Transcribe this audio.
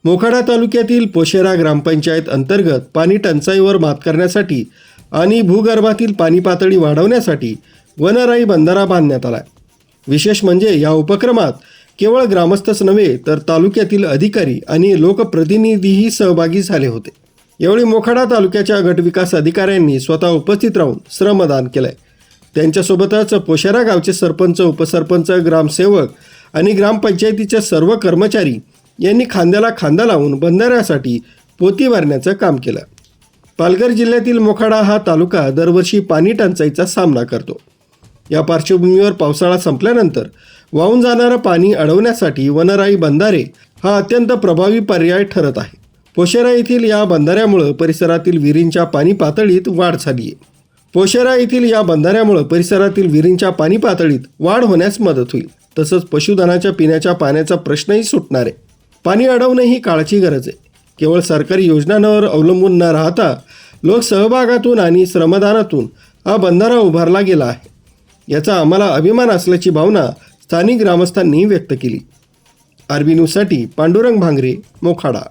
मोखाडा तालुक्यातील पोशेरा ग्रामपंचायत अंतर्गत पाणी टंचाईवर मात करण्यासाठी आणि भूगर्भातील पाणी पातळी वाढवण्यासाठी वनराई बंधारा बांधण्यात आला. विशेष म्हणजे या उपक्रमात केवळ ग्रामस्थच नव्हे तर तालुक्यातील अधिकारी आणि लोकप्रतिनिधीही सहभागी झाले होते. यावेळी मोखाडा तालुक्याच्या गटविकास अधिकाऱ्यांनी स्वतः उपस्थित राहून श्रमदान केलंय. त्यांच्यासोबतच पोशेरा गावचे सरपंच, उपसरपंच, ग्रामसेवक आणि ग्रामपंचायतीचे सर्व कर्मचारी यांनी खांद्याला खांदा लावून बंधाऱ्यासाठी पोती भरण्याचं काम केलं. पालघर जिल्ह्यातील मोखाडा हा तालुका दरवर्षी पाणी टंचाईचा सामना करतो. या पार्श्वभूमीवर पावसाळा संपल्यानंतर वाहून जाणारं पाणी अडवण्यासाठी वनराई बंधारे हा अत्यंत प्रभावी पर्याय ठरत आहे. पोशेरा येथील या बंधाऱ्यामुळे परिसरातील विहिरींच्या पाणी पातळीत वाढ झाली आहे. पोशेरा येथील या बंधाऱ्यामुळे परिसरातील विहिरींच्या पाणी पातळीत वाढ होण्यास मदत होईल. तसंच पशुधनाच्या पिण्याच्या पाण्याचा प्रश्नही सुटणार आहे. पाणी अडवणं ही काळाची गरज आहे. केवळ सरकारी योजनांवर अवलंबून न राहता लोकसहभागातून आणि श्रमदानातून हा बंधारा उभारला गेला आहे. याचा आम्हाला अभिमान असल्याची भावना स्थानिक ग्रामस्थांनी व्यक्त केली. आरबी न्यूजसाठी पांडुरंग भांगरे, मोखाडा.